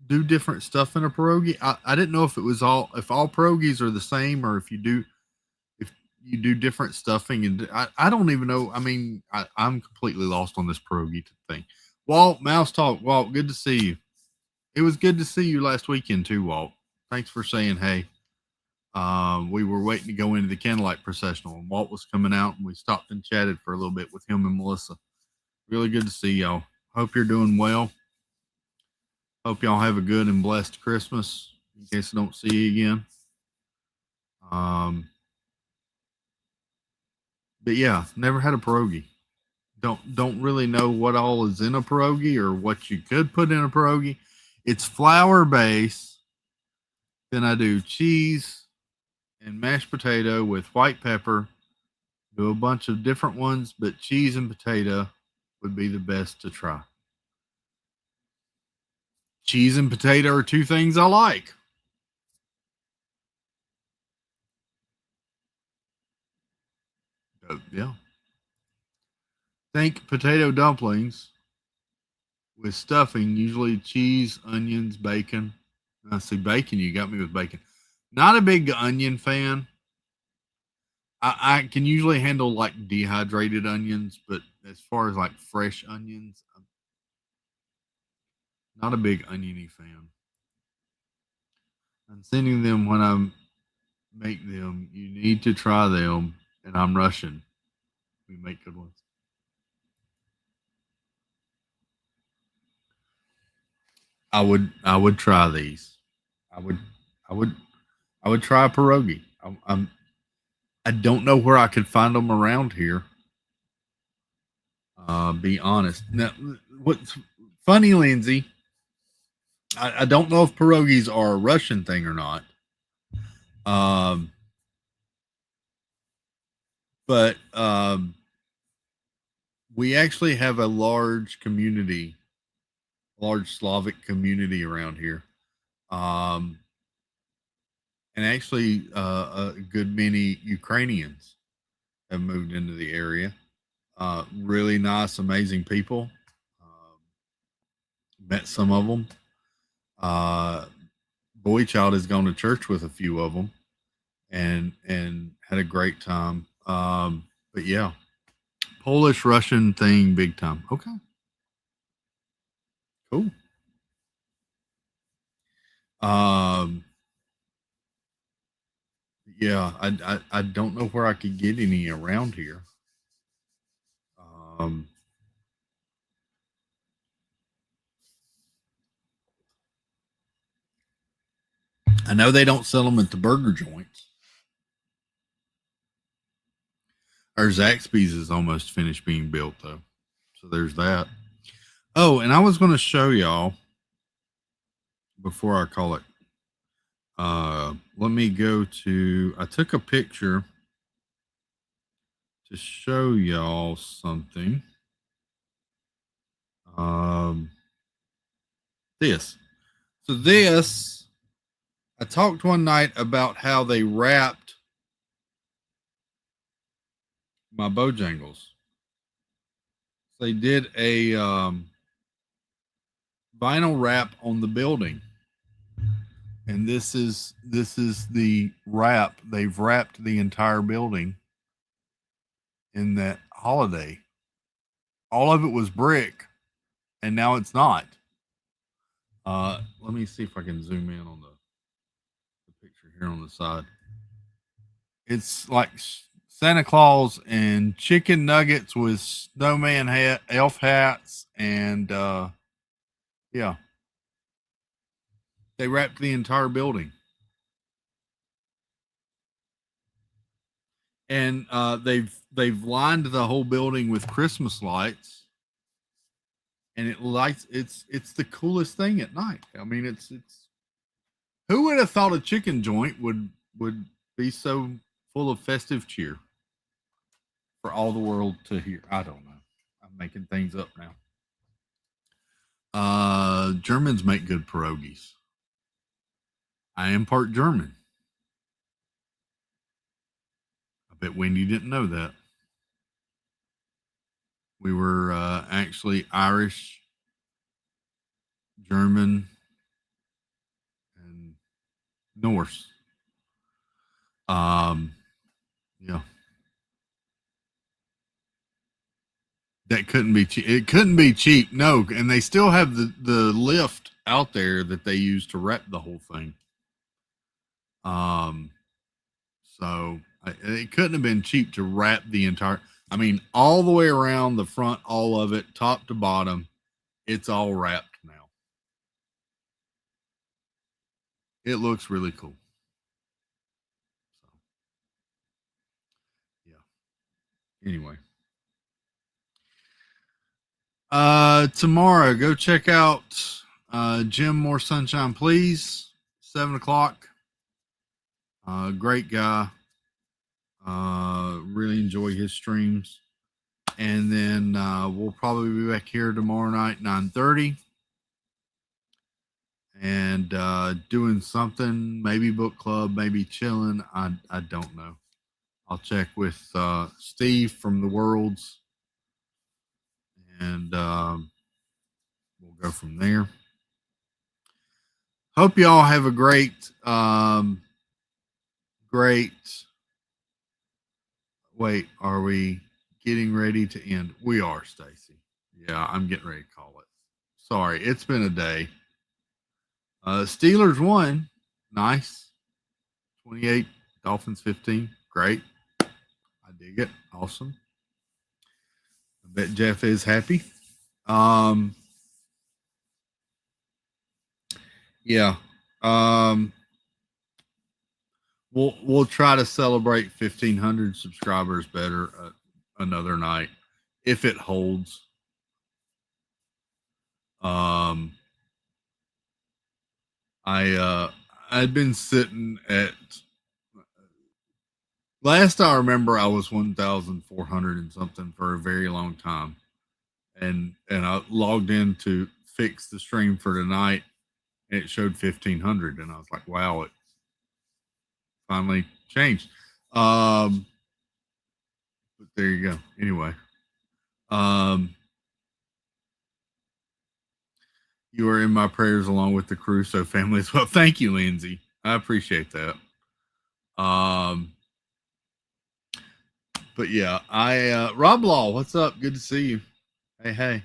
E: do different stuff in a pierogi? I didn't know if all pierogies are the same, or if you do different stuffing, and I don't even know. I mean, I'm completely lost on this pierogi thing. Walt, Mouse Talk. Walt, good to see you. It was good to see you last weekend too, Walt. Thanks for saying hey. We were waiting to go into the candlelight processional, and Walt was coming out, and we stopped and chatted for a little bit with him and Melissa. Really good to see y'all. Hope you're doing well. Hope y'all have a good and blessed Christmas, in case I don't see you again. But yeah, never had a pierogi. Don't really know what all is in a pierogi or what you could put in a pierogi. It's flour base. Then I do cheese and mashed potato with white pepper. Do a bunch of different ones, but cheese and potato would be the best to try. Cheese and potato are two things I like. Yeah. Think potato dumplings with stuffing, usually cheese, onions, bacon. I see bacon. You got me with bacon. Not a big onion fan. I can usually handle like dehydrated onions, but as far as like fresh onions, I'm not a big oniony fan. I'm sending them when I make them. You need to try them, and I'm Russian. We make good ones. I would try these. I would I would I would try a pierogi. I don't know where I could find them around here. Be honest. Now, what's funny, Lindsay? I don't know if pierogies are a Russian thing or not. Um, but we actually have a large community, large Slavic community around here. And actually, a good many Ukrainians have moved into the area. Really nice, amazing people. Met some of them. Boy Child has gone to church with a few of them, and had a great time. But yeah, Polish Russian thing, big time. Okay, cool. Yeah, I don't know where I could get any around here. I know they don't sell them at the burger joints. Our Zaxby's is almost finished being built though, so there's that. Oh, and I was going to show y'all before I call it. Let me go to. I took a picture to show y'all something. This. So this, I talked one night about how they wrapped my Bojangles. They did a vinyl wrap on the building, and this is the wrap. They've wrapped the entire building in that holiday. All of it was brick, and now it's not. Let me see if I can zoom in on the picture here on the side. It's like Santa Claus and chicken nuggets with snowman hat, elf hats, and yeah, they wrapped the entire building, and they've lined the whole building with Christmas lights, and it lights. It's the coolest thing at night. I mean, it's who would have thought a chicken joint would be so full of festive cheer for all the world to hear? I don't know. I'm making things up now. Germans make good pierogies. I am part German. I bet Wendy didn't know that. We were actually Irish, German, and Norse. Yeah. That couldn't be cheap. It couldn't be cheap. No. And they still have the lift out there that they use to wrap the whole thing. So it couldn't have been cheap to wrap the entire, I mean, all the way around the front, all of it, top to bottom, it's all wrapped now. It looks really cool. So, yeah. Anyway. Tomorrow, go check out Jim More Sunshine Please, 7:00. Great guy. Really enjoy his streams. And then we'll probably be back here tomorrow night, 9:30. And doing something, maybe book club, maybe chilling. I don't know. I'll check with Steve from the Worlds. And we'll go from there. Hope y'all have a great Wait, are we getting ready to end? We are, Stacy. Yeah, I'm getting ready to call it. Sorry, it's been a day. Steelers won. Nice. 28, Dolphins 15. Great. I dig it. Awesome. I bet Jeff is happy. Yeah. We'll try to celebrate 1,500 subscribers better another night if it holds. I'd been sitting at last I remember I was 1,400 and something for a very long time, and I logged in to fix the stream for tonight, and it showed 1,500, and I was like, wow, it finally changed. But there you go. Anyway, you are in my prayers along with the Caruso family as well. Thank you, Lindsay. I appreciate that. But yeah, Rob Law, what's up? Good to see you. Hey.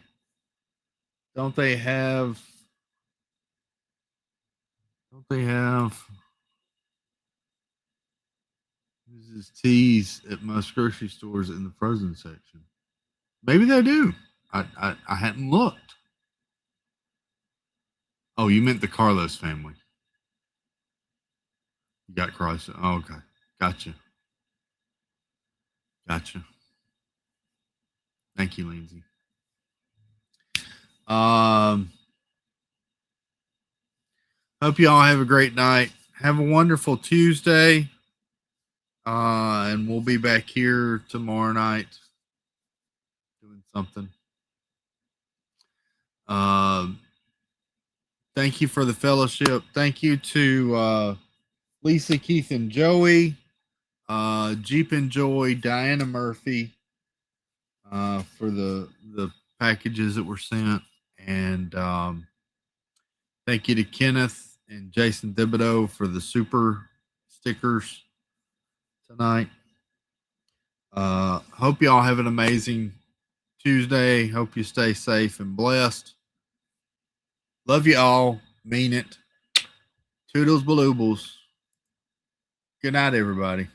E: Don't they have this is teas at most grocery stores in the frozen section? Maybe they do. I hadn't looked. Oh, you meant the Carlos family. You got Carlos. Oh, okay. Gotcha. Thank you, Lindsay. Hope you all have a great night. Have a wonderful Tuesday. And we'll be back here tomorrow night doing something. Thank you for the fellowship. Thank you to Lisa, Keith, and Joey, Jeep and Joy, Diana Murphy, for the packages that were sent, and thank you to Kenneth and Jason Thibodeau for the super stickers tonight. Hope you all have an amazing Tuesday. Hope you stay safe and blessed. Love you all. Mean it. Toodles baloobles. Good night, everybody.